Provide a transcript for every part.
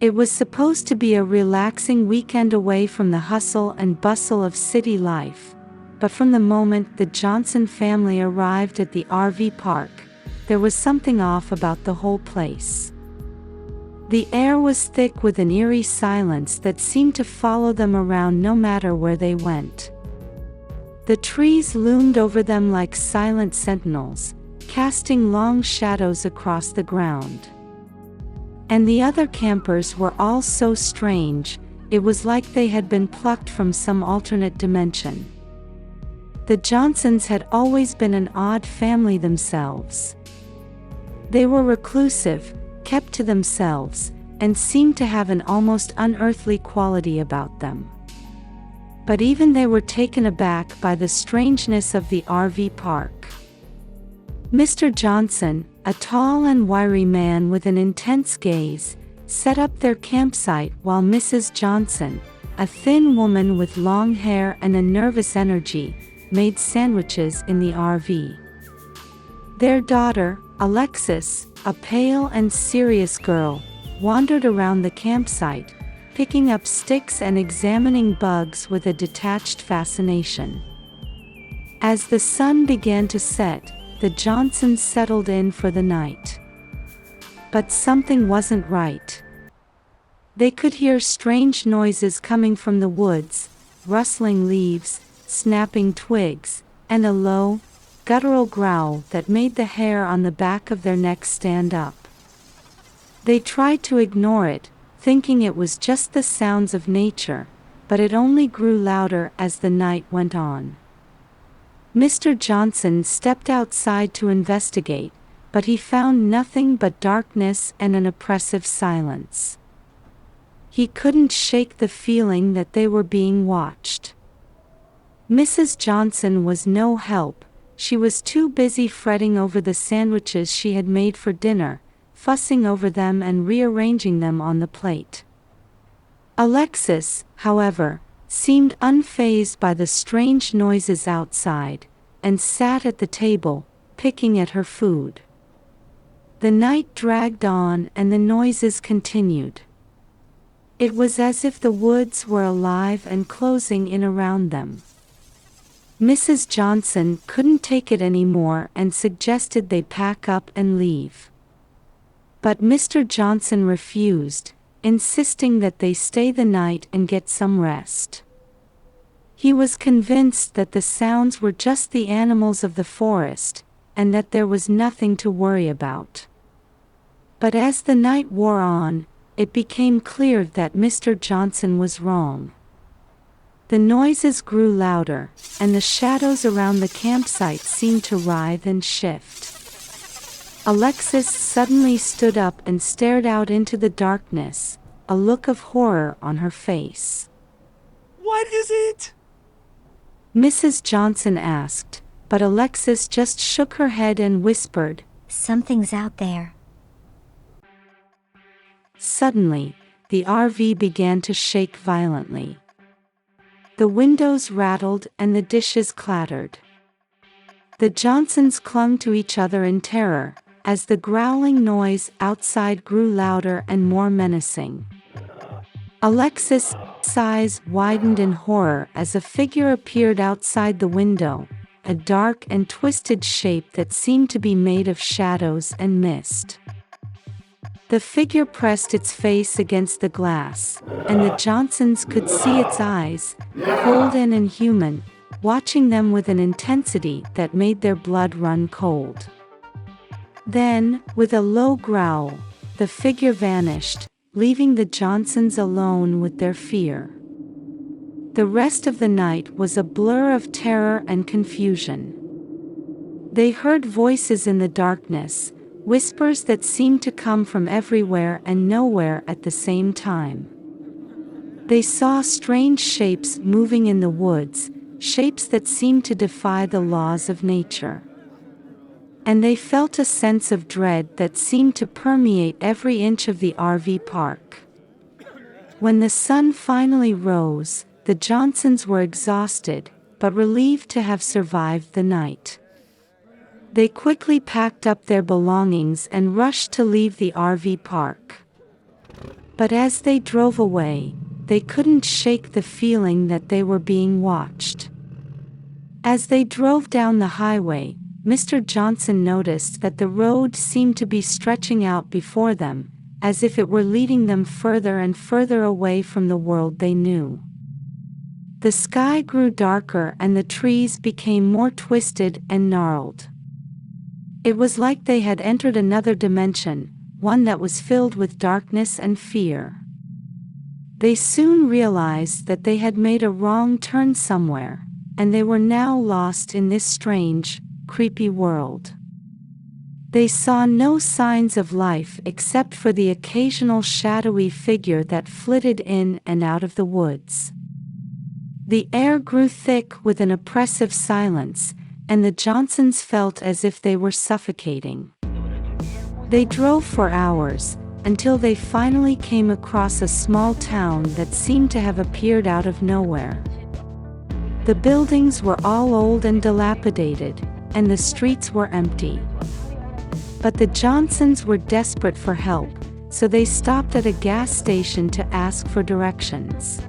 It was supposed to be a relaxing weekend away from the hustle and bustle of city life, but from the moment the Johnson family arrived at the RV park, there was something off about the whole place. The air was thick with an eerie silence that seemed to follow them around no matter where they went. The trees loomed over them like silent sentinels, casting long shadows across the ground. And the other campers were all so strange, it was like they had been plucked from some alternate dimension. The Johnsons had always been an odd family themselves. They were reclusive, kept to themselves, and seemed to have an almost unearthly quality about them. But even they were taken aback by the strangeness of the RV park. Mr. Johnson, a tall and wiry man with an intense gaze, set up their campsite while Mrs. Johnson, a thin woman with long hair and a nervous energy, made sandwiches in the RV. Their daughter, Alexis, a pale and serious girl, wandered around the campsite, picking up sticks and examining bugs with a detached fascination. As the sun began to set, the Johnsons settled in for the night. But something wasn't right. They could hear strange noises coming from the woods, rustling leaves, snapping twigs, and a low, guttural growl that made the hair on the back of their necks stand up. They tried to ignore it, thinking it was just the sounds of nature, but it only grew louder as the night went on. Mr. Johnson stepped outside to investigate, but he found nothing but darkness and an oppressive silence. He couldn't shake the feeling that they were being watched. Mrs. Johnson was no help. She was too busy fretting over the sandwiches she had made for dinner, fussing over them and rearranging them on the plate. Alexis, however, seemed unfazed by the strange noises outside, and sat at the table, picking at her food. The night dragged on and the noises continued. It was as if the woods were alive and closing in around them. Mrs. Johnson couldn't take it anymore and suggested they pack up and leave. But Mr. Johnson refused, insisting that they stay the night and get some rest. He was convinced that the sounds were just the animals of the forest, and that there was nothing to worry about. But as the night wore on, it became clear that Mr. Johnson was wrong. The noises grew louder, and the shadows around the campsite seemed to writhe and shift. Alexis suddenly stood up and stared out into the darkness, a look of horror on her face. "What is it?" Mrs. Johnson asked, but Alexis just shook her head and whispered, "Something's out there." Suddenly, the RV began to shake violently. The windows rattled and the dishes clattered. The Johnsons clung to each other in terror, as the growling noise outside grew louder and more menacing. Alexis' eyes widened in horror as a figure appeared outside the window, a dark and twisted shape that seemed to be made of shadows and mist. The figure pressed its face against the glass, and the Johnsons could see its eyes, cold and inhuman, watching them with an intensity that made their blood run cold. Then, with a low growl, the figure vanished, leaving the Johnsons alone with their fear. The rest of the night was a blur of terror and confusion. They heard voices in the darkness, whispers that seemed to come from everywhere and nowhere at the same time. They saw strange shapes moving in the woods, shapes that seemed to defy the laws of nature. And they felt a sense of dread that seemed to permeate every inch of the RV park. When the sun finally rose, the Johnsons were exhausted, but relieved to have survived the night. They quickly packed up their belongings and rushed to leave the RV park. But as they drove away, they couldn't shake the feeling that they were being watched. As they drove down the highway, Mr. Johnson noticed that the road seemed to be stretching out before them, as if it were leading them further and further away from the world they knew. The sky grew darker and the trees became more twisted and gnarled. It was like they had entered another dimension, one that was filled with darkness and fear. They soon realized that they had made a wrong turn somewhere, and they were now lost in this strange, creepy world. They saw no signs of life except for the occasional shadowy figure that flitted in and out of the woods. The air grew thick with an oppressive silence, and the Johnsons felt as if they were suffocating. They drove for hours, until they finally came across a small town that seemed to have appeared out of nowhere. The buildings were all old and dilapidated, and the streets were empty. But the Johnsons were desperate for help, so they stopped at a gas station to ask for directions.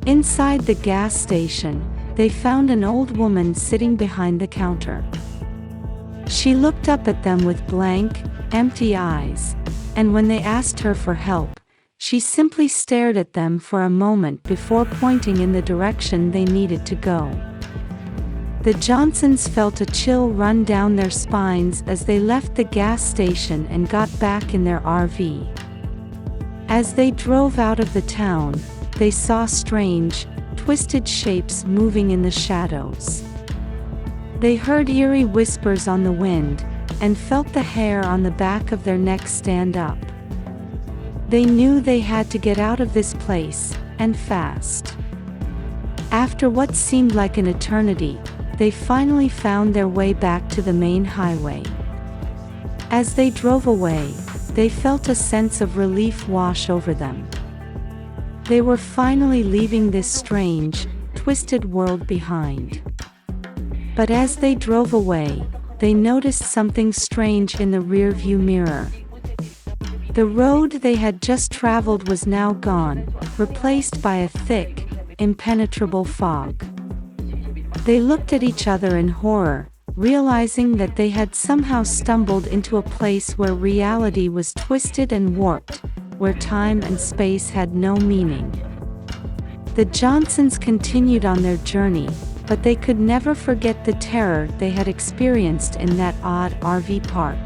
Inside the gas station, they found an old woman sitting behind the counter. She looked up at them with blank, empty eyes, and when they asked her for help, she simply stared at them for a moment before pointing in the direction they needed to go. The Johnsons felt a chill run down their spines as they left the gas station and got back in their RV. As they drove out of the town, they saw strange, twisted shapes moving in the shadows. They heard eerie whispers on the wind, and felt the hair on the back of their necks stand up. They knew they had to get out of this place, and fast. After what seemed like an eternity, they finally found their way back to the main highway. As they drove away, they felt a sense of relief wash over them. They were finally leaving this strange, twisted world behind. But as they drove away, they noticed something strange in the rearview mirror. The road they had just traveled was now gone, replaced by a thick, impenetrable fog. They looked at each other in horror, realizing that they had somehow stumbled into a place where reality was twisted and warped, where time and space had no meaning. The Johnsons continued on their journey, but they could never forget the terror they had experienced in that odd RV park.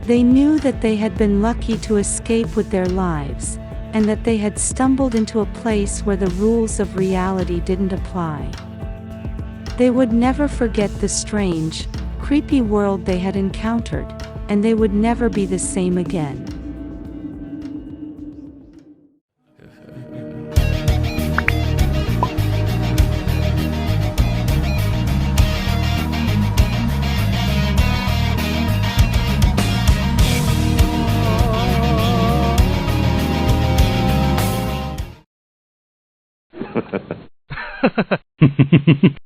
They knew that they had been lucky to escape with their lives, and that they had stumbled into a place where the rules of reality didn't apply. They would never forget the strange, creepy world they had encountered, and they would never be the same again.